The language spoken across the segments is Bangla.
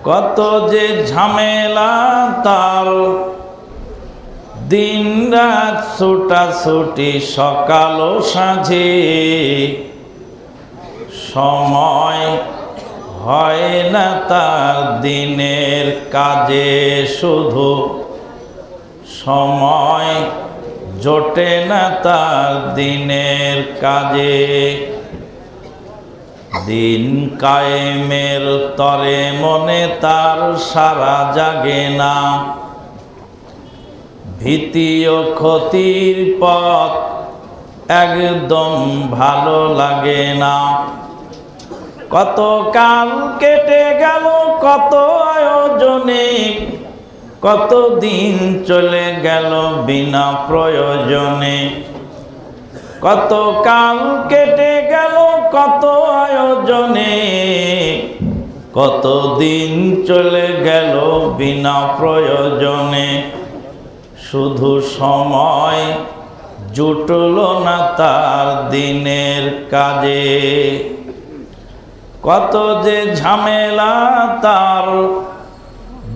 কত যে ঝামেলা তার, দিন রাত ছুটাছুটি সকাল ও সাঁঝে, সময় হয় না তার দিনের কাজে, শুধু সময় জোটে না তার দিনের কাজে। দিন কায়েমের তরে মনে তার সারা জাগে না, ভীতি ও ক্ষতির পথ একদম ভালো লাগে না। কত কাল কেটে গেল কত আয়োজনে, কত দিন চলে গেল বিনা প্রয়োজনে। কত কাল কেটে গেল কত আয়োজনে, কত দিন চলে গেল বিনা প্রয়োজনে। শুধু সময় জুটল না তার দিনের কাজে, কত যে ঝামেলা তার,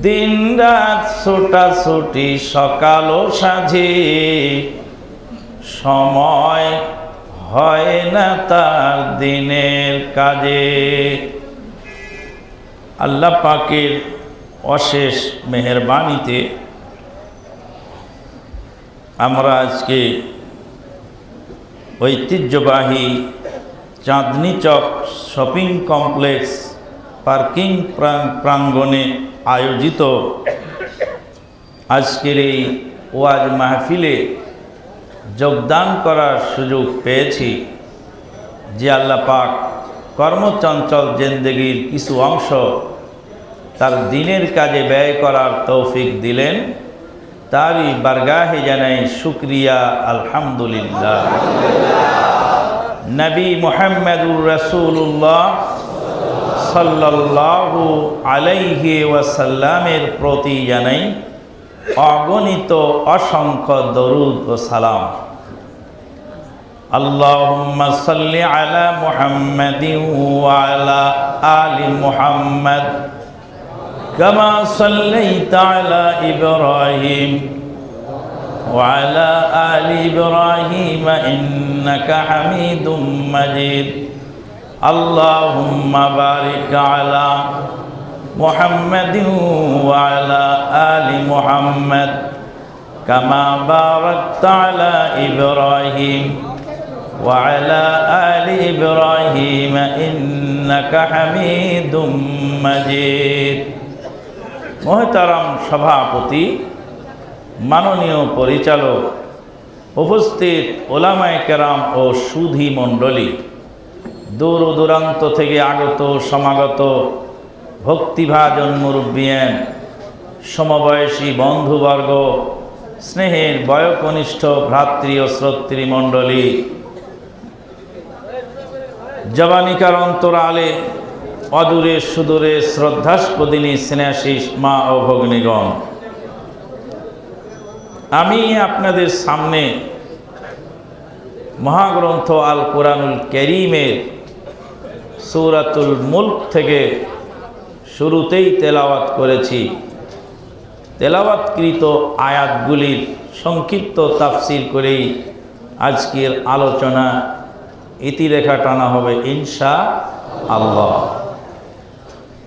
দিন রাত ছোটাছুটি সকাল ও সাঁঝে, সময় হয় না তার দিনের কাজে। আল্লাহ পাকের অশেষ মেহেরবানিতে আমরা আজকে ঐতিহ্যবাহী চাঁদনী চক শপিং কমপ্লেক্স পার্কিং প্রাঙ্গণে আয়োজিত আজকের এই ওয়াজ মাহফিলে যোগদান করার সুযোগ পেয়েছি। যে আল্লাহ পাক কর্মচঞ্চল জিন্দেগির কিছু অংশ তার দিনের কাজে ব্যয় করার তৌফিক দিলেন, তারই বারগাহে জানাই শুকরিয়া আলহামদুলিল্লাহ। নবী মুহাম্মদুর রাসূলুল্লাহ সাল্লাল্লাহু আলাইহি ওয়াসাল্লামের প্রতি জানাই অগণিত অসংখ্য দরুদ ও সালাম। আল্লাহুম্মা সাল্লি আলা মুহাম্মাদিন ওয়া আলা আলি মুহাম্মাদ কামা সাল্লাইতা আলা ইব্রাহিম ওয়া আলা আলি ইব্রাহিম ইন্নাকা হামিদুম মাজিদ। আল্লাহুম্মা বারিক আলা মুহাম্মাদিন ওয়া আলা আলি মুহাম্মাদ কামা বারাকতা আলা ইব্রাহিম ওয়া আলা আলি ইব্রাহিম ইন্নাকা হামিদুম মাজিদ। মোহতারাম সভাপতি, মাননীয় পরিচালক, উপস্থিত ওলামায়ে কেরাম ও সুধী মণ্ডলী, দূর দূরান্ত থেকে আগত সমাগত ভক্তিভাজন মুরব্বিয়ান, সমবয়সী বন্ধুবর্গ, স্নেহের বয়োকনিষ্ঠ ভ্রাতৃ ও শ্রোতৃ মণ্ডলী, জবানিকার অন্তরালে অদূরে সুদূরে শ্রদ্ধাস্পদিনী স্নেহাশীষ মা ও ভগ্নীগণ, আমি আপনাদের সামনে মহাগ্রন্থ আল কোরআনুল কারীমের সূরাতুল মুলক থেকে শুরুতেই তেলাওয়াত করেছি। তেলাওয়াতকৃত আয়াতগুলির সংক্ষিপ্ত তাফসীর করেই আজকের আলোচনা ইতিরেখা টানা হবে ইনশাআল্লাহ।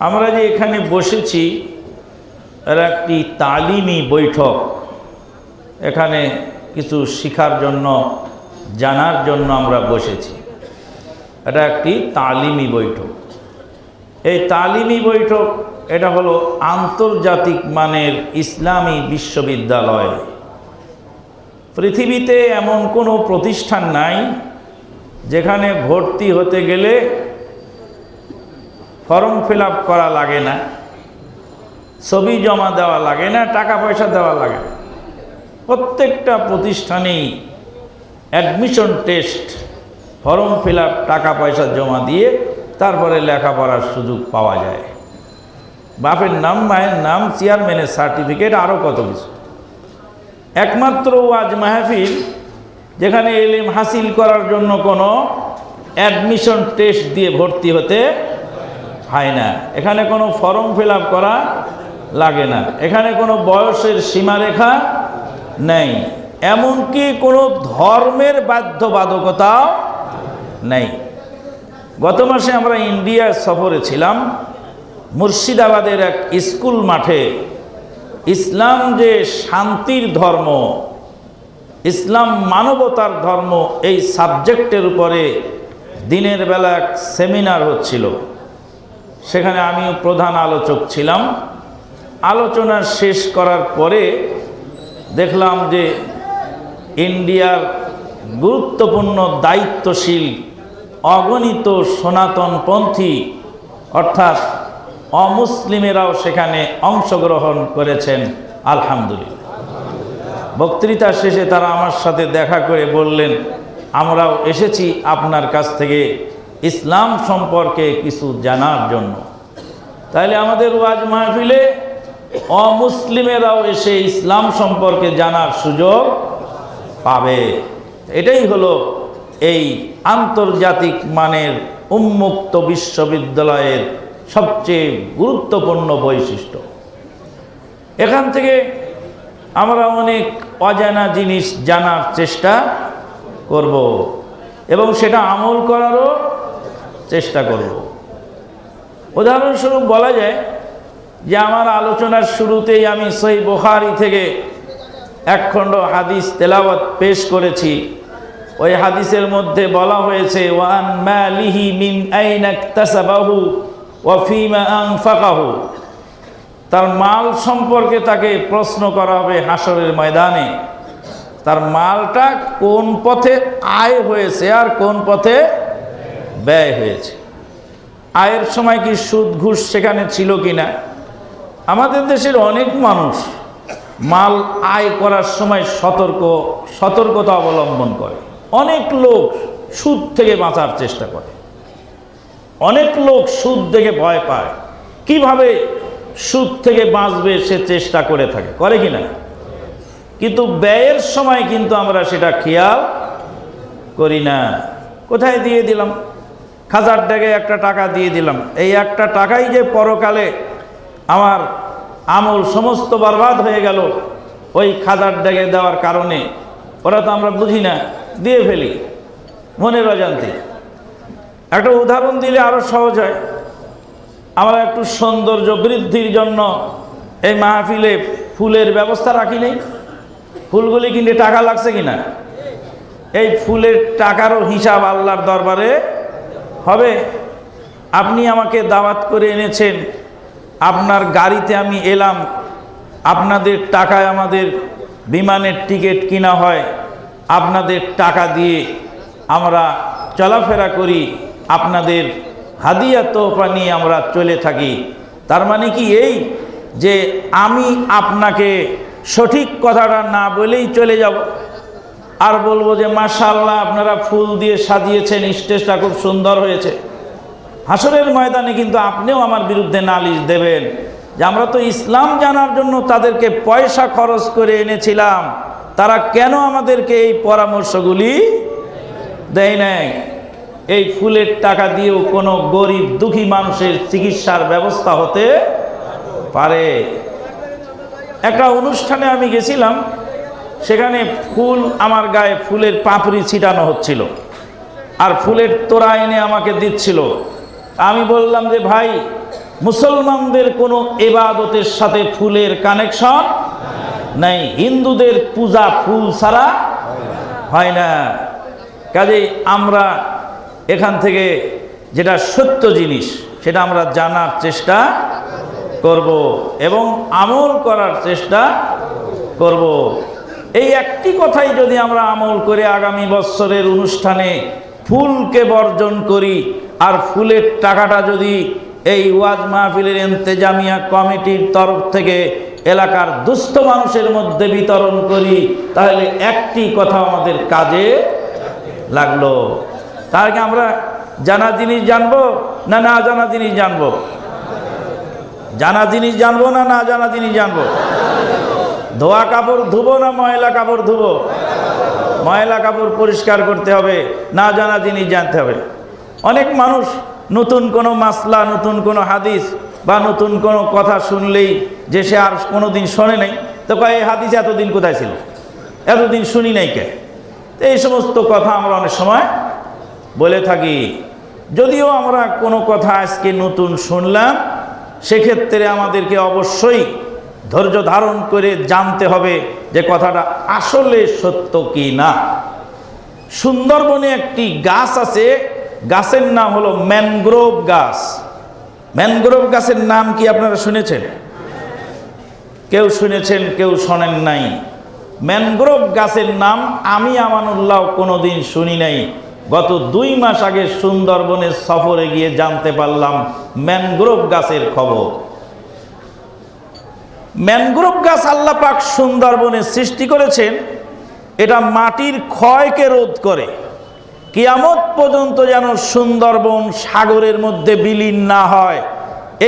আমরা যে এখানে বসেছি এর একটি তালিমি বৈঠক, এখানে কিছু শিখার জন্য, জানার জন্য আমরা বসেছি। এটা একটি তালিমি বৈঠক। এই তালিমি বৈঠক এটা হলো আন্তর্জাতিক মানের ইসলামী বিশ্ববিদ্যালয়। পৃথিবীতে এমন কোনো প্রতিষ্ঠান নাই যেখানে ভর্তি হতে গেলে ফর্ম ফিল আপ করা লাগে না, ছবি জমা দেওয়া লাগে না, টাকা পয়সা দেওয়া লাগে না। প্রত্যেকটা প্রতিষ্ঠানেই admission test, form fill up, টাকা পয়সা জমা দিয়ে তারপরে লেখাপড়ার সুযোগ পাওয়া যায়। বাপের নাম, মায়ের নাম, চেয়ারম্যানের সার্টিফিকেট, আরও কত কিছু। একমাত্র ওয়াজ মাহফিল যেখানে ইলম হাসিল করার জন্য কোনো অ্যাডমিশন টেস্ট দিয়ে ভর্তি হতে হয় না। এখানে কোনো ফর্ম ফিল আপ করা লাগে না, এখানে কোনো বয়সের সীমারেখা নেই, এমনকি কোনো ধর্মের বাধ্যবাধকতাও নেই। গত মাসে আমরা ইন্ডিয়া সফরে ছিলাম। মুর্শিদাবাদের এক স্কুল মাঠে ইসলাম যে শান্তির ধর্ম, ইসলাম মানবতার ধর্ম, এই সাবজেক্টের উপরে দিনের বেলা এক সেমিনার হচ্ছিল। সেখানে আমিও প্রধান আলোচক ছিলাম। আলোচনা শেষ করার পরে দেখলাম যে ইন্ডিয়ার গুরুত্বপূর্ণ দায়িত্বশীল অগণিত সনাতনপন্থী অর্থাৎ অমুসলিমেরাও সেখানে অংশগ্রহণ করেছেন। আলহামদুলিল্লাহ। বক্তৃতা শেষে তারা আমার সাথে দেখা করে বললেন, আমরাও এসেছি আপনার কাছ থেকে ইসলাম সম্পর্কে কিছু জানার জন্য। তাইলে আমাদের ওয়াজ মাহফিলে অমুসলিমেরাও এসে ইসলাম সম্পর্কে জানার সুযোগ পাবে। এটাই হলো এই আন্তর্জাতিক মানের উন্মুক্ত বিশ্ববিদ্যালয়ের সবচেয়ে গুরুত্বপূর্ণ বৈশিষ্ট্য। এখান থেকে আমরা অনেক অজানা জিনিস জানার চেষ্টা করব এবং সেটা আমল করারও চেষ্টা করব। উদাহরণস্বরূপ বলা যায় যে আমার আলোচনার শুরুতেই আমি সহিহ বুখারী থেকে এক খণ্ড হাদিস তেলাওয়াত পেশ করেছি। ওই হাদিসের মধ্যে বলা হয়েছে, ওয়ান মালিহি মিন আইনা ইকতাসাবাহু ওয়া ফীমা আনফাকাহু। তার মাল সম্পর্কে তাকে প্রশ্ন করা হবে হাসরের ময়দানে, তার মালটা কোন পথে আয় হয়েছে আর কোন পথে ব্যয় হয়েছে। আয়ের সময় কি সুদ ঘুষ সেখানে ছিল কিনা। আমাদের দেশের অনেক মানুষ মাল আয় করার সময় সতর্কতা অবলম্বন করে। অনেক লোক সুদ থেকে বাঁচার চেষ্টা করে, অনেক লোক সুদ থেকে ভয় পায়, কিভাবে সুদ থেকে বাঁচবে সে চেষ্টা করে থাকে, করে কিনা। কিন্তু ব্যয়ের সময় কিন্তু আমরা সেটা খেয়াল করি না। কোথায় দিয়ে দিলাম, খাজার ডেগে একটা টাকা দিয়ে দিলাম, এই একটা টাকাই যে পরকালে আমার আমল সমস্ত বরবাদ হয়ে গেল ওই খাজার ডেগে দেওয়ার কারণে, ওরা তো আমরা বুঝি না, দিয়ে ফেলি মনের অজান্তে। একটা উদাহরণ দিলে আরো সহজ হয়। আমরা একটু সৌন্দর্য বৃদ্ধির জন্য এই মাহফিলে ফুলের ব্যবস্থা রাখি নেই। ফুলগুলি কিনতে টাকা লাগছে কিনা। এই ফুলের টাকারও হিসাব আল্লাহর দরবারে হবে। আপনি আমাকে দাওয়াত করে এনেছেন, আপনার গাড়িতে আমি এলাম, আপনাদের টাকায় আমাদের বিমানের টিকিট কিনা হয়, আপনাদের টাকা দিয়ে আমরা চলাফেরা করি, আপনাদের হাদিয়া তোহফা নিয়ে আমরা চলে থাকি। তার মানে কি এই যে আমি আপনাকে সঠিক কথাটা না বলেই চলে যাব আর বলবো যে মাশাআল্লাহ আপনারা ফুল দিয়ে সাজিয়েছেন, স্টেজটা খুব সুন্দর হয়েছে। হাসরের ময়দানে কিন্তু আপনিও আমার বিরুদ্ধে নালিশ দেবেন যে আমরা তো ইসলাম জানার জন্য তাদেরকে পয়সা খরচ করে এনেছিলাম, তারা কেন আমাদেরকে এই পরামর্শগুলি দেয় নাই। এই ফুলের টাকা দিয়েও কোনো গরিব দুঃখী মানুষের চিকিৎসার ব্যবস্থা হতে পারে। একটা অনুষ্ঠানে আমি গেছিলাম, সেখানে ফুল আমার গায়ে ফুলের পাপড়ি ছিটানো হচ্ছিল আর ফুলের তোড়া এনে আমাকে দিচ্ছিল। আমি বললাম যে ভাই, মুসলমানদের কোনো ইবাদতের সাথে ফুলের কানেকশন নাই, হিন্দুদের পূজা ফুল ছাড়া হয় না। কাজেই আমরা এখান থেকে যেটা সত্য জিনিস সেটা আমরা জানার চেষ্টা করব এবং আমল করার চেষ্টা করব। এই একটি কথাই যদি আমরা আমল করে আগামী বছরের অনুষ্ঠানে ফুলকে বর্জন করি আর ফুলের টাকাটা যদি এই ওয়াজ মাহফিলের ইন্তেজামিয়া কমিটির তরফ থেকে এলাকার দুস্থ মানুষের মধ্যে বিতরণ করি, তাহলে একটি কথা আমাদের কাজে লাগলো। তাহলে আমরা জানা জিনিস জানবো না না জানা জিনিস জানবো? জানা জিনিস জানবো না না জানা জিনিস জানবো? ধোয়া কাপড় ধুবো না ময়লা কাপড় ধুবো? ময়লা কাপড় পরিষ্কার করতে হবে, না জানা জিনিস জানতে হবে। অনেক মানুষ নতুন কোনো মাসলা, নতুন কোনো হাদিস বা নতুন কোনো কথা শুনলেই যে সে আর কোনো দিন শোনে নাই, তো কয় এই হাদিস এতদিন কোথায় ছিল, এতদিন শুনি নাই কে? এই সমস্ত কথা আমরা অনেক সময় বলে থাকি। যদিও আমরা কোনো কথা আজকে নতুন শুনলাম, সেক্ষেত্রে আমাদেরকে অবশ্যই ধৈর্য ধারণ করে জানতে হবে যে কথাটা আসলে সত্য কি না। সুন্দরবনে একটি গাছ আছে, গাছের নাম হলো ম্যানগ্রোভ গাছ। ম্যানগ্রোভ গাছের নাম কি আপনারা শুনেছেন? কেউ শুনেছেন, কেউ শোনেন নাই। ম্যানগ্রোভ গাছের নাম আমি আমানুল্লাহ কোনোদিন শুনি নাই। গত 2 মাস আগে সুন্দরবনে সফরে গিয়ে জানতে পারলাম ম্যানগ্রোভ গাছের খবর। ম্যানগ্রোভ গাছ আল্লাহ পাক সুন্দরবনে সৃষ্টি করেছেন, এটা মাটির ক্ষয়কে রোধ করে। কিয়ামত পর্যন্ত যেন সুন্দরবন সাগরের মধ্যে বিলীন না হয়,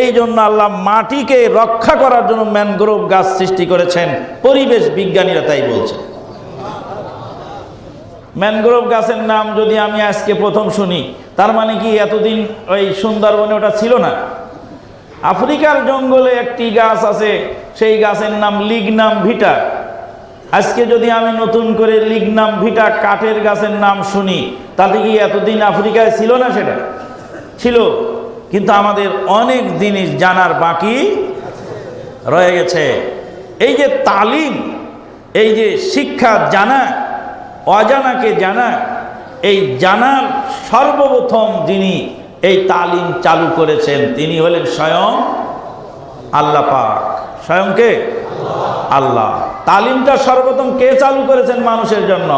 এই জন্য আল্লাহ মাটিকে রক্ষা করার জন্য ম্যানগ্রোভ গাছ সৃষ্টি করেছেন। পরিবেশ বিজ্ঞানীরা তাই বলছেন। ম্যানগ্রোভ গাছের নাম যদি আমি আজকে প্রথম শুনি, তার মানে কি এতদিন ওই সুন্দরবনে ওটা ছিল না? আফ্রিকার জঙ্গলে একটি গাছ আছে, সেই গাছের নাম লিগনাম ভিটা। আজকে যদি আমি নতুন করে লিগনাম ভিটা কাঠের গাছের নাম শুনি, তাতে কি এতদিন আফ্রিকায় ছিল না? সেটা ছিল, কিন্তু আমাদের অনেক জিনিস জানার বাকি রয়ে গেছে। এই যে তালিম, এই যে শিক্ষা, জানা, অজানাকে জানা, এই জানার সর্বপ্রথম যিনি এই তালিম চালু করেছেন তিনি হলেন স্বয়ং আল্লাহ পাক। স্বয়ং কে? আল্লাহ। তালিমটা সর্বপ্রথম কে চালু করেছেন মানুষের জন্য?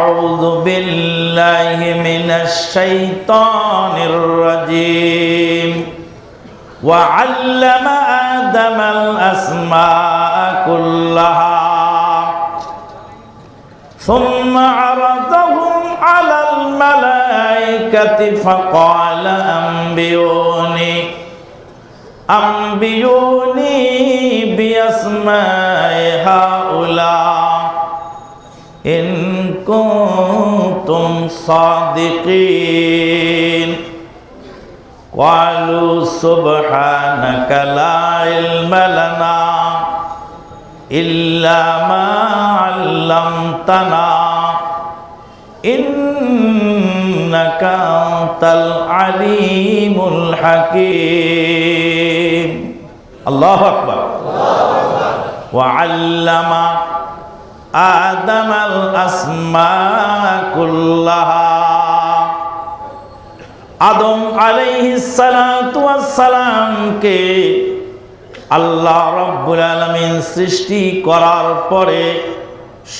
আউযু বিল্লাহি মিনাশ শাইতানির রাজিম। ওয়া আল্লামা আদামাল আসমাআ কুল্লাহা সুম্মা আরাদাহুম আলাল মালাইকাতি ফাকালা আম্বিউনি বিআসমাই হাউলা ইন কুনতুম সাদিকিন। ক্বালু সুবহানাকা লা ইলমা লানা ইল্লা মা আল্লামতানা ইন্নাকা আনতাল আলিমুল হাকীম। আল্লাহু আকবার। ওয়া আল্লামা আদামাল আসমাআ কুল্লাহা। আদম আলাইহিস সালাতু ওয়াস সালামকে আল্লাহ রাব্বুল আলামিন সৃষ্টি করার পরে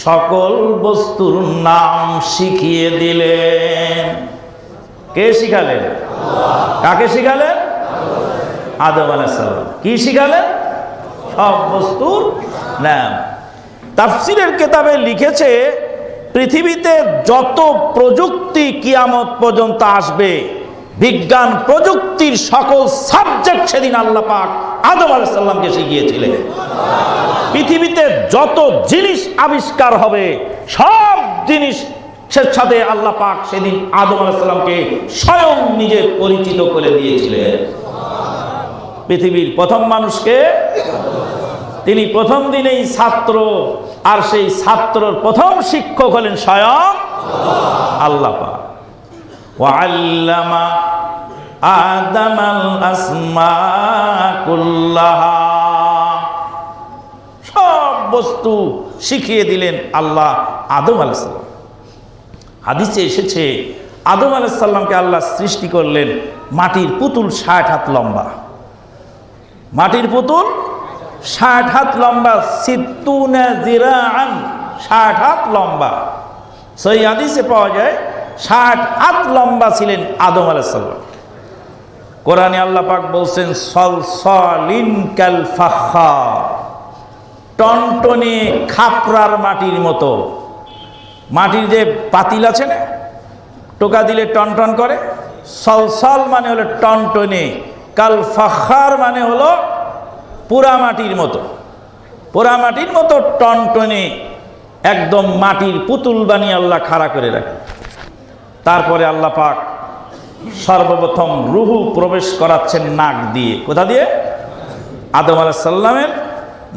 সকল বস্তুর নাম শিখিয়ে দিলেন। কে শিখালেন? কাকে শিখালেন? আদম আলাইহিস সালাম। কি শিখালেন? সব বস্তুর নাম। তাফসীরের কিতাবে লিখেছে, পৃথিবীতে যত প্রযুক্তি কিয়ামত পর্যন্ত আসবে, বিজ্ঞান প্রযুক্তির সকল সাবজেক্ট সেদিন আল্লাহ পাক আদম আলাইহিস সালামকে শিখিয়েছিলেন। পৃথিবীতে যত জিনিস আবিষ্কার হবে, সব জিনিসের সাথে আল্লাহ পাক সেদিন আদম আলাইহিস সালামকে স্বয়ং নিজে পরিচিত করে দিয়েছিলেন। পৃথিবীর প্রথম মানুষকে তিনি প্রথম দিনেই ছাত্র, আর সেই ছাত্রর প্রথম শিক্ষক হলেন স্বয়ং আল্লাহ পাক। ওয়া আল্লামা আদামাল আসমাআ কুল্লাহা। সব বস্তু শিখিয়ে দিলেন আল্লাহ আদম আলাইহিস সালাম। হাদিসে এসেছে, আদম আলাইহিস সালামকে আল্লাহ সৃষ্টি করলেন মাটির পুতুল 60 হাত লম্বা। মাটির পুতুল 60 হাত লম্বা, 60 জিরাআন, 60 হাত লম্বা। সহিহ হাদিসে পাওয়া যায় 60 হাত লম্বা ছিলেন আদম আলাইহিস সালাম। কোরআনে আল্লাহ পাক বলছেন সলসলিন কাল ফাখার, টনটনে খাপরার মাটির মতো। মাটির যে পাতিল আছে না, টোকা দিলে টনটন করে, সলসল মানে হলো টনটনে, কাল ফাখার মানে হলো পোড়া মাটির মতো। পোড়া মাটির মতো টনটনে একদম মাটির পুতুল বানিয়ে আল্লাহ খাড়া করে রাখে। তারপরে আল্লাহ পাক সর্বপ্রথম রুহু প্রবেশ করাচ্ছেন নাক দিয়ে। কোথা দিয়ে? আদম আলাইহিস সালামের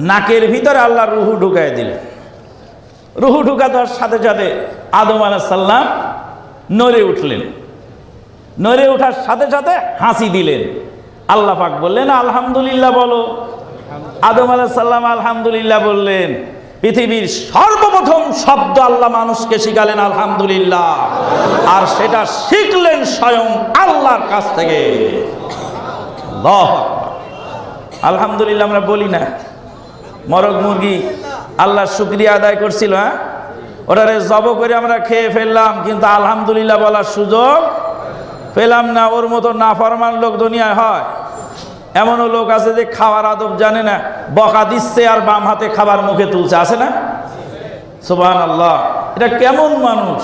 নাকের ভিতরে আল্লাহ রুহু ঢুকায় দিলেন। রুহু ঢুকা দেওয়ার সাথে সাথে আদম আলাইহিস সালাম নড়ে উঠলেন। নড়ে ওঠার সাথে সাথে হাসি দিলেন। আল্লাহ পাক বললেন আলহামদুলিল্লাহ বলো। আদম আলাইহিস সালাম আলহামদুলিল্লাহ বললেন। পৃথিবীর সর্বপ্রথম শব্দ আল্লাহ মানুষকে শিখালেন আলহামদুলিল্লাহ, আর সেটা শিখলেন স্বয়ং আল্লাহর কাছ থেকে। আল্লাহু আকবার। আলহামদুলিল্লাহ আমরা বলি না? মরগ মুরগি আল্লাহর শুকরিয়া আদায় করছিল, হ্যাঁ, ওটারে জব করে আমরা খেয়ে ফেললাম, কিন্তু আলহামদুলিল্লাহ বলার সুযোগ পেলাম না। ওর মতো নাফরমান লোক দুনিয়ায় হয়। এমনও লোক আছে যে খাওয়ার আদব জানে না, বকা দিচ্ছে আর বাম হাতে খাবার মুখে তুলছে, আছে না? সুবহানাল্লাহ। এটা কেমন মানুষ?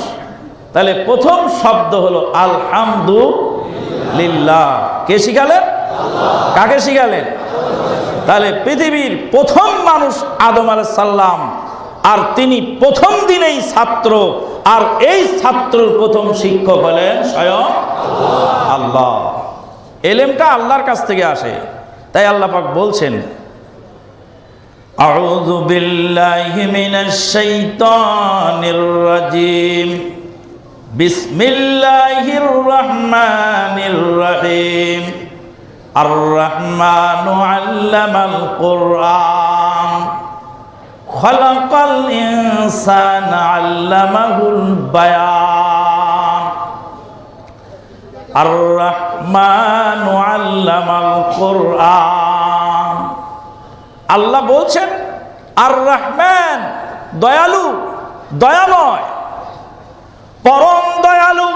তাহলে প্রথম শব্দ হলো আলহামদুলিল্লাহ। কে শিখালেন? কাকে শিখালেন? তাহলে পৃথিবীর প্রথম মানুষ আদম আলাইহিস সালাম, আর তিনি প্রথম দিনেই ছাত্র, আর এই ছাত্রের প্রথম শিক্ষক হলেন স্বয়ং আল্লাহ। এলেমটা আল্লাহর কাছ থেকে আসে। তাই আল্লাহ পাক বলছেন আউযু বিল্লাহি মিনাশ শাইতানির রাজিম বিসমিল্লাহির রহমানির রহিম আর রহমানু আল্লামাল কুরআন খালাকাল ইনসানা আল্লামাহুল বায়ান আর রহমানু আল্লামাল কুরআন। আল্লাহ বলছেন আর রহমান দয়ালু, দয়াময়, পরম দয়ালু,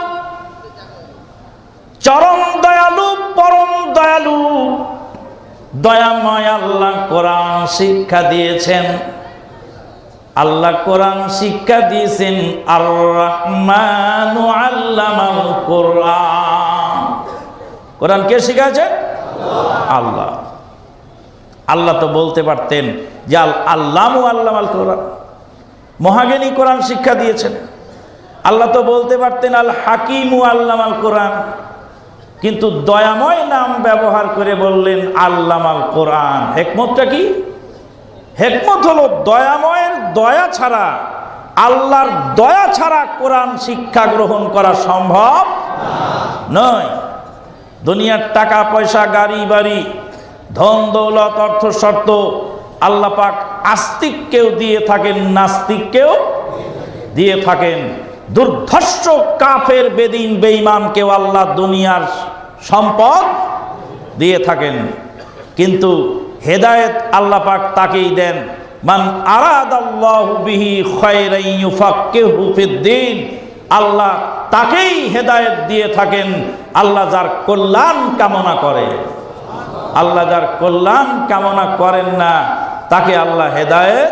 চরম দয়ালু, পরম দয়ালু, দয়াময় আল্লাহ কোরআন শিক্ষা দিয়েছেন। আল্লাহ কোরআন শিক্ষা দিয়েছেন আর রহমানু আল্লামাল কুরআন। কোরআন কে শিখাচ্ছেন? আল্লাহ। আল্লাহ তো বলতে পারতেন যে আল্লামু আল্লামাল কোরআন, মহাজ্ঞানী কোরআন শিক্ষা দিয়েছেন। আল্লাহ তো বলতে পারতেন আল হাকিমু আল্লামাল কোরআন, কিন্তু দয়াময় নাম ব্যবহার করে বললেন আল্লামাল কোরআন। হিকমতটা কি? হিকমত হলো দয়াময়ের দয়া ছাড়া, আল্লাহর দয়া ছাড়া কোরআন শিক্ষা গ্রহণ করা সম্ভব নয়। দুনিয়ার টাকা পয়সা, গাড়ি বাড়ি, ধন দৌলত, অর্থ শর্ত আল্লাহ পাক আস্তিককেও দিয়ে থাকেন, নাস্তিককেও দিয়ে থাকেন। দুর্ধর্ষ কাফের বেদিন বেঈমানকেও আল্লাহ দুনিয়ার সম্পদ দিয়ে থাকেন, কিন্তু হেদায়েত আল্লাহ পাক তাকেই দেন। মান আরাদাল্লাহু বিহি খায়রান ইউফাক্কিহু ফিদ্দীন। আল্লাহ তাকেই হেদায়েত দিয়ে থাকেন। আল্লাহ যার কল্যাণ কামনা করে, আল্লাহ যার কল্যাণ কামনা করেন না তাকে আল্লাহ হেদায়েত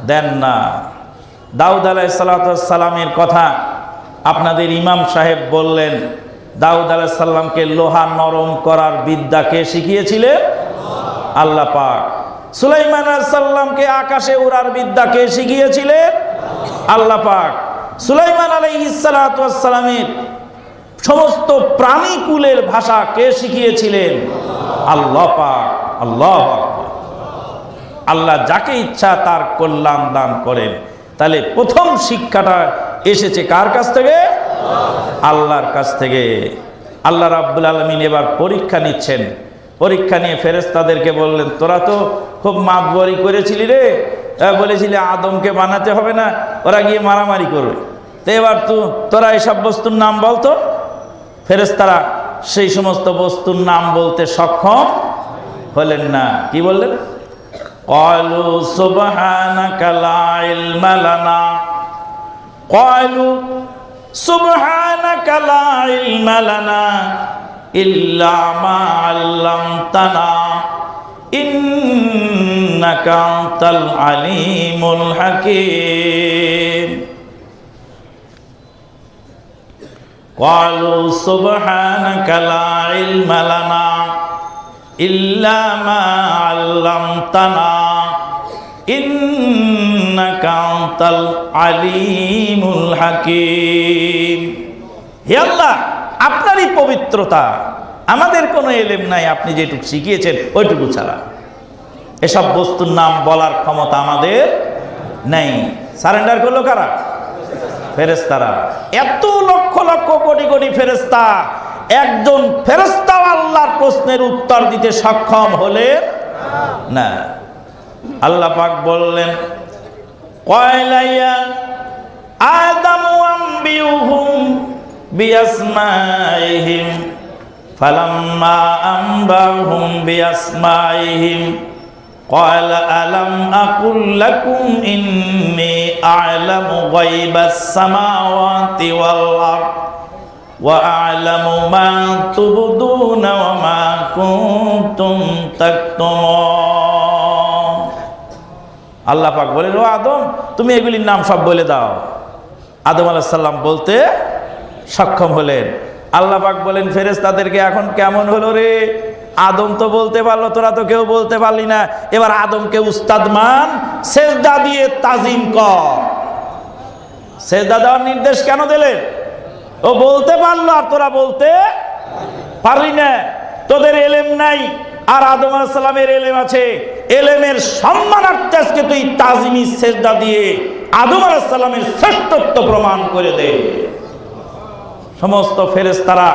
দেন না। দাউদ আলাইহিস সালামের কথা আপনাদের ইমাম সাহেব বললেন। দাউদ আলাইহিস সালামকে লোহা নরম করার বিদ্যা কে শিখিয়েছিলেন? আল্লাহ পাক। সুলাইমান আলাইহিস সালামকে আকাশে উড়ার বিদ্যা কে শিখিয়েছিলেন? আল্লাহ পাক। সুলাইমান আলাইহিস সালামের সমস্ত প্রাণীকুলের ভাষা কে শিখিয়েছিলেন? আল্লাহ পাক। আল্লাহ আল্লাহ যাকে ইচ্ছা তার কল্যাণ দান করেন। তাহলে প্রথম শিক্ষাটা এসেছে কার কাছ থেকে? আল্লাহর কাছ থেকে। আল্লাহ রাব্বুল আলামিন এবার পরীক্ষা নিচ্ছেন। পরীক্ষা নিয়ে ফেরেশতাদেরকে বললেন, তোরা তো খুব মাতবরি করেছিলি রে, বলেছিলি আদমকে বানাতে হবে না, ওরা গিয়ে মারামারি করবে, তো এবার তোরা এসব বস্তুর নাম বলতো। ফেরেশতারা সেই সমস্ত বস্তুর নাম বলতে সক্ষম হলেন না। কি বললেন? ক্বালু সুবহানাকা লা ইলমা লানা, ক্বালু সুবহানাকা লা ইলমা লানা ইল্লা মা আল্লামতানা ইন্নাকা আনতাল আলিমুল হাকীম। ক্বালু সুবহানাকা লা ইলমা লানা ইল্লা মা আল্লামতানা ইন্নাকা আনতাল আলিমুল হাকীম। হে আল্লাহ, আপনারই পবিত্রতা, আমাদের কোনো এলেম নাই, আপনি যেটুকু শিখিয়েছেন ওইটুকু ছাড়া। এসব বস্তুর নাম বলার ক্ষমতা আমাদের নেই। সারেন্ডার করলো কারা? ফেরেশতারা। এত লক্ষ লক্ষ কোটি কোটি ফেরেশতা, একজন ফেরেশতাও আল্লাহর প্রশ্নের উত্তর দিতে সক্ষম হলেন না। আল্লাহ পাক বললেন, কয়লাইয়া আদামু আম্বিউহুম বিআসমাইহিম ফালাম্মা আম্বাহুম বিআসমাইহিম ক্বালা আলাম আকুল লাকুম ইন্নী আ'লামু গায়বাস সামাওয়াতি ওয়াল আরদ ওয়া আ'লামু মা তুবদুনা ওয়া মা কুনতুম তাকতুমুন। আল্লাহ পাক বলেন, ও আদম, তুমি এগুলির নাম সব বলে দাও। আদম আলাইহিস সালাম বলতে সক্ষম হলেন। আল্লাহ পাক বলেন, ফেরেশতাদেরকে এখন কেমন হলো রে? আদম তো বলতে পারলো, তোরা তো কেউ বলতে পারলি না। এবার আদমকে উস্তাদ মান, সেজদা দিয়ে তাজিম কর। সেজদা দেওয়ার নির্দেশ কেন দিলেন? ও বলতে পারলো আর তোরা বলতে পারলি না, তোদের এলেম নাই আর আদম আলাইহিস সালামের এলেম আছে। এলেমের সম্মানার্থে আজকে তুই তাজিমি সেজদা দিয়ে আদম আলাইহিস সালামের শ্রেষ্ঠত্ব প্রমাণ করে দে। সমস্ত ফেরেশতারা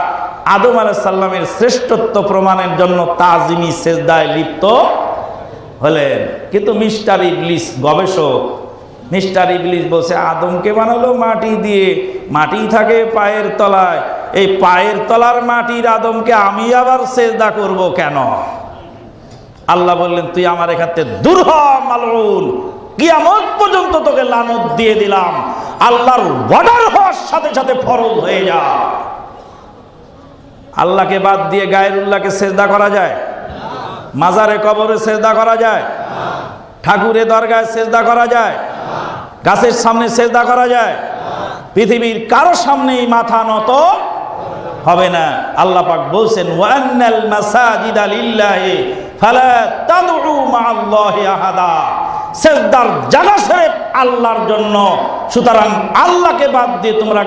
আদম আলাইহিস সালামের শ্রেষ্ঠত্ব প্রমাণের জন্য তাজিমি সেজদায় লিপ্ত হলেন। কিন্তু মিস্টার ইবলিস, গবেষক মিস্টার ইবলিস বলছে, আদমকে বানালো মাটি দিয়ে, মাটি থাকে পায়ের তলায়, এই পায়ের তলার মাটির আদমকে আমি আবার সেজদা করব কেন? আল্লাহ বললেন, তুই আমার এখান থেকে দূর হ মালউন, কিয়ামত পর্যন্ত তোকে লানত দিয়ে দিলাম। আল্লাহর অর্ডার হওয়ার সাথে সাথে ফরজ হয়ে যা। আল্লাহকে বাদ দিয়ে গায়রুল্লাহকে সেজদা করা যায়? মাজারে কবরে সেজদা করা যায়? ঠাকুরে দরগায় সেজদা করা যায়? গাছের সামনে সেজদা করা যায়? পৃথিবীর কারো সামনেই মাথা নত হবে না। আল্লাহ পাক বলছেন, ওয়ান্নাল মাসাজিদা লিল্লাহি ফালা তাদউ মাআল্লাহি আহাদা। সেজদার জায়গা সেরে আল্লাহর জন্য, সুতরাং আল্লাহকে বাদ দিয়ে তোমরা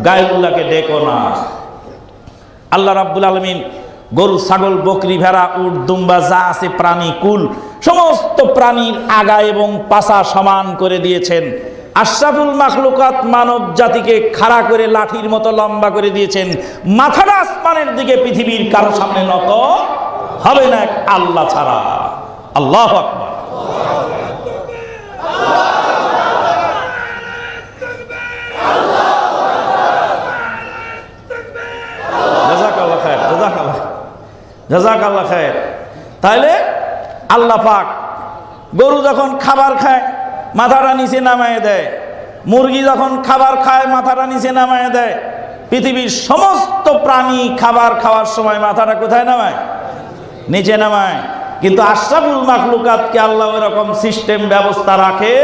গায়রুল্লাহকে ডেকো না। আল্লাহ রাব্বুল আলামিন গরু, ছাগল, বকরি, ভেড়া, উট, দুম্বা যা আছে প্রাণী কুল, সমস্ত প্রাণীর আগা এবং পাছা সমান করে দিয়েছেন। আশরাফুল মাখলুকাত মানব জাতিকে খাড়া করে লাঠির মতো লম্বা করে দিয়েছেন। মাথাটা আসমানের দিকে, পৃথিবীর কারো সামনে নত হবে না আল্লাহ ছাড়া। আল্লাহু আকবার। জাযাকাল্লাহ খায়ের। তাইলে আল্লাহ পাক গরু যখন খাবার খায় মাথাটা নিচে নামায় দেয়, মুরগি যখন খাবার খায় মাথাটা নিচে নামায় দেয়। পৃথিবীর সমস্ত প্রাণী খাবার খাওয়ার সময় মাথাটা কোথায় নামায়? নিচে নামায়। কিন্তু আশরাফুল মাখলুকাতকে আল্লাহ এরকম সিস্টেম ব্যবস্থা রাখে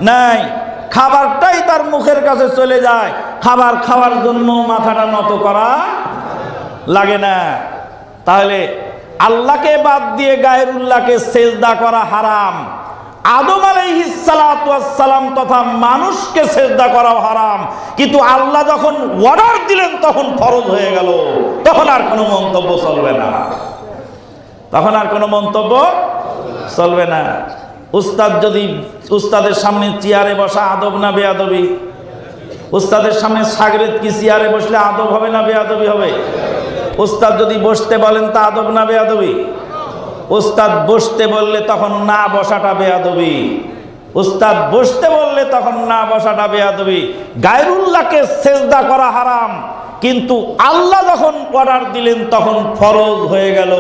নাই। খাবারটাই তার মুখের কাছে চলে যায়, খাবার খাওয়ার জন্য মাথাটা নত করা লাগে না। তাহলে আল্লাহকে বাদ দিয়ে গায়রুল্লাহকে সেজদা করা হারাম। আদম আলাইহিস সালাতু ওয়াস সালাম তথা মানুষকে সেজদা করা হারাম। কিন্তু আল্লাহ যখন অর্ডার দিলেন তখন ফরজ হয়ে গেল, তখন আর কোনো মন্তব্য চলবে না। তখন আর কোনো মন্তব্য চলবে না। উস্তাদ যদি উস্তাদের সামনে চেয়ারে বসা আদব না বেয়াদবি? উস্তাদের সামনে শাগরেদ কি চেয়ারে বসলে আদব হবে না বেয়াদবি হবে? উস্তাদ যদি বসতে বলেন তা আদব না বেয়াদবি? উস্তাদ বসতে বললে তখন না বসাটা বেয়াদবি। উস্তাদ বসতে বললে তখন না বসাটা বেয়াদবি। গায়রুল্লাহকে সেজদা করা হারাম, কিন্তু আল্লাহ যখন অর্ডার দিলেন তখন ফরজ হয়ে গেল।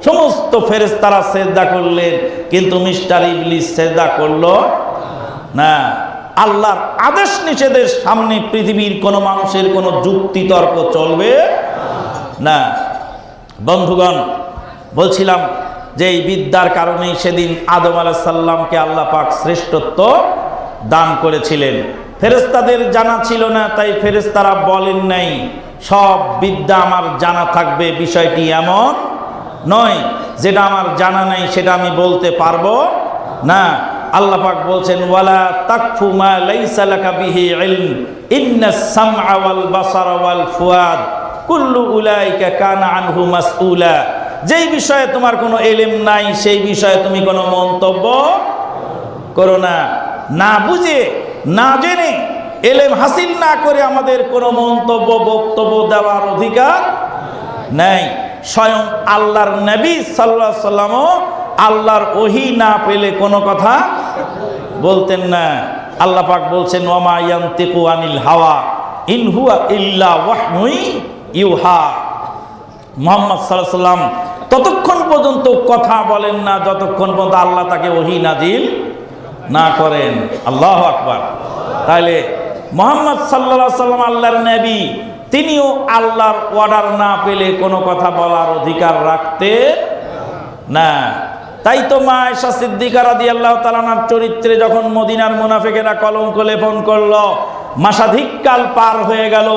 সমস্ত ফেরেশতারা সেজদা করলেন, কিন্তু মিস্টার ইবলিস সেজদা করলো না। আল্লাহর আদেশ নিষেধের সামনে পৃথিবীর কোনো মানুষের কোনো যুক্তি তর্ক চলবে না। বন্ধুগণ, বলছিলাম যে এই বিদ্যার কারণেই সেদিন আদম আলাইহিস সালামকে আল্লাহ পাক শ্রেষ্ঠত্ব দান করেছিলেন। ফেরেশতাদের জানা ছিল না, তাই ফেরেশতারা বলেন নাই সব বিদ্যা আমার জানা থাকবে। বিষয়টি এমন নয়, যেটা আমার জানা নাই সেটা আমি বলতে পারবো না। আল্লাহ পাক বলছেন ওয়ালা তাকফু মা লাইসা লাকা বিহি ইলম ইন্নাস সামআ ওয়াল বাসারা ওয়াল ফুয়াদ কুল্লু উলাইকা কানা আনহু মাসউলা। যেই বিষয়ে তোমার কোনো ইলম নাই সেই বিষয়ে তুমি কোনো মন্তব্য করো না। না বুঝে না জেনে ইলম হাসিল না করে আমাদের কোনো মন্তব্য বক্তব্য দেওয়ার অধিকার নাই। স্বয়ং আল্লাহর নবী সাল্লাল্লাহু আলাইহি সাল্লামও আল্লাহর ওহী না পেলে কোনো কথা বলতেন না। আল্লাহ পাক বলছেন ওয়ামা ইয়ান্তিকু আনিল হাওয়া ইন হুয়া ইল্লা ওয়াহয়ুন ইউহা। মুহাম্মদ সাল্লাল্লাহু আলাইহি সাল্লাম ততক্ষণ পর্যন্ত কথা বলেন না যতক্ষণ পর্যন্ত আল্লাহ তাকে ওহী নাজিল না করেন। আল্লাহু আকবার। তাহলে মুহাম্মদ সাল্লাল্লাহু আলাইহি সাল্লাম আল্লাহর নবী, তিনিও আল্লাহর অর্ডার না পেলে কোনো কথা বলার অধিকার রাখতে না। তাই তো মা আয়েশা সিদ্দিকা রাদিয়াল্লাহু তাআলা আনহার চরিত্রে যখন মদিনার মুনাফিকেরা কলঙ্ক লেপন করলো, মাসাধিককাল পার হয়ে গেল,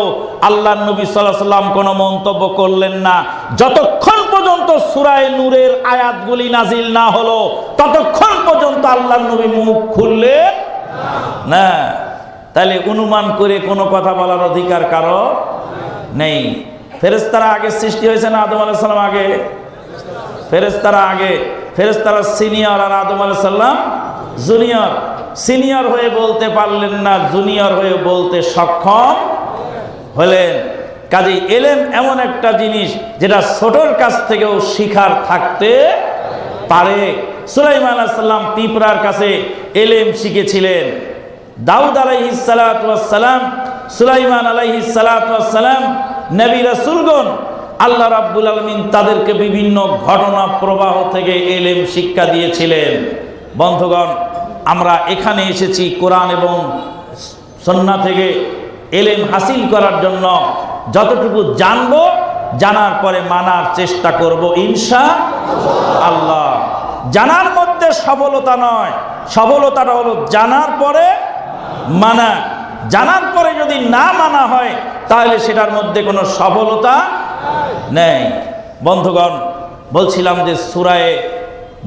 আল্লাহর নবী সাল্লাল্লাহু আলাইহি সাল্লাম কোনো মন্তব্য করলেন না। যতক্ষণ পর্যন্ত সূরা নূরের আয়াতগুলি নাজিল না হলো ততক্ষণ পর্যন্ত আল্লাহর নবী মুখ খুললেন না। তাহলে অনুমান করে কোনো কথা বলার অধিকার কারো নেই। ফেরেশতারা আগে সৃষ্টি হয়েছে না আদম আলাইহিস সালাম আগে? ফেরেশতারা আগে, ফেরেশতারা সিনিয়র আর আদম আলাইহিস সালাম জুনিয়র। সিনিয়র হয়ে বলতে পারলেন না, জুনিয়র হয়ে বলতে সক্ষম হলেন। কাজেই ইলম এমন একটা জিনিস যেটা ছোটর কাছ থেকেও শিখার থাকতে পারে। সুলাইমান আলাইহিস সালাম পিঁপড়ার কাছে ইলম শিখেছিলেন। দাউদ আলাইহিস সালাতু ওয়াস সালাম, সুলাইমান আলাইহিস সালাতু ওয়াস সালাম নবী রাসূলগণ আল্লাহ রাব্বুল আলামিন তাদেরকে বিভিন্ন ঘটনা প্রবাহ থেকে ইলম শিক্ষা দিয়েছিলেন। বন্ধুগণ, আমরা এখানে এসেছি কোরআন এবং সুন্নাহ থেকে ইলম হাসিল করার জন্য। যতটুকু জানবো জানার পরে মানার চেষ্টা করব ইনশাআল্লাহ। জানার মধ্যে সফলতা নয়, সফলতাটা হলো জানার পরে মানা। জানার পরে যদি না মানা হয় তাহলে সেটার মধ্যে কোনো সফলতা নেই। বন্ধুগণ, বলছিলাম যে সূরায়ে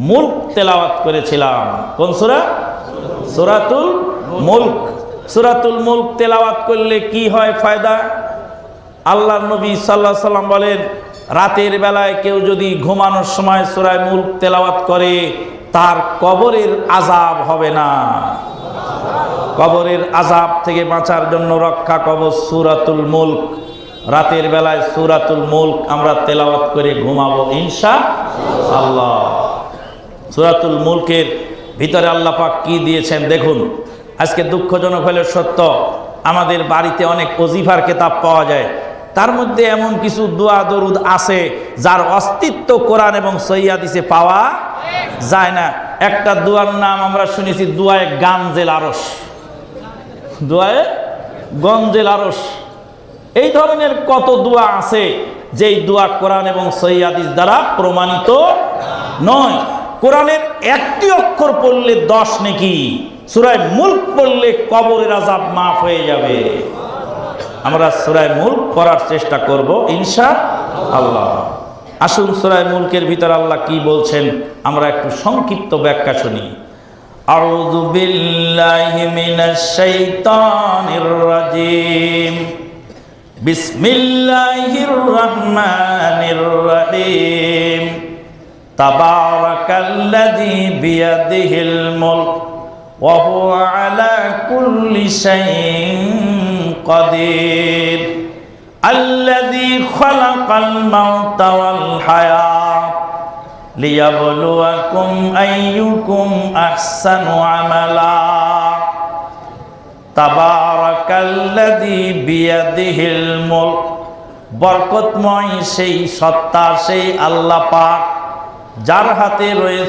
মুলক তেলাওয়াত করেছিলাম। কোন সূরা? সূরাতুল মুলক। সূরাতুল মুলক তেলাওয়াত করলে কি হয় ফায়দা? আল্লাহর নবী সাল্লাল্লাহু আলাইহি সাল্লাম বলেন, রাতের বেলায় কেউ যদি ঘুমানোর সময় সূরা মুলক তেলাওয়াত করে তার কবরের আযাব হবে না। কবরের আযাব থেকে বাঁচার জন্য রক্ষা কবচ সূরাতুল মুলক। রাতের বেলায় সূরাতুল মুলক আমরা তেলাওয়াত করে ঘুমাবো ইনশাআল্লাহ। সূরাতুল মুলকের ভিতরে আল্লাহ পাক কি দিয়েছেন দেখুন। আজকে দুঃখজনক হলে সত্য, আমাদের বাড়িতে অনেক ওজিফার কিতাব পাওয়া যায়, তার মধ্যে এমন কিছু দোয়া দরুদ আছে যার অস্তিত্ব কোরআন এবং সহিহ হাদিসে পাওয়া যায় না। একটা দোয়ার নাম আমরা শুনেছি দোয়ায়ে গানজেল আরশ, দোয়ায়ে গঞ্জেল আরশ। এই ধরনের কত দোয়া আছে যেই দোয়া কোরআন এবং সহিহ হাদিস দ্বারা প্রমাণিত নয়। কোরআনের একটি অক্ষর পড়লে 10 নেকি, সূরা মুলক পড়লে কবরের আযাব মাফ হয়ে যাবে। আমরা সূরা মুলক পড়ার চেষ্টা করব ইনশাআল্লাহ। আসুন সূরা মুলকের ভিতর আল্লাহ কি বলছেন আমরা একটু সংক্ষিপ্ত ব্যাখ্যা শুনি। আউযু বিল্লাহি মিনাশ শাইতানির রাজিম। বিসমিল্লাহির রহমানির রহিম। তাবারাকাল্লাযী বিয়াদিহিল মুলক ওয়া হুয়া আলা কুল্লি শাইইন কাদির। আল্লাযী খালাকাল মাউতা ওয়াল হায়াত লিয়াবলুয়াকুম আইয়ুকুম আহসানু আমালা। তাবারাকাল্লাযী বিয়াদিহিল মুলক। বরকতময় সেই সত্তা, সেই আল্লাহ পাক যার হাতে রয়েছে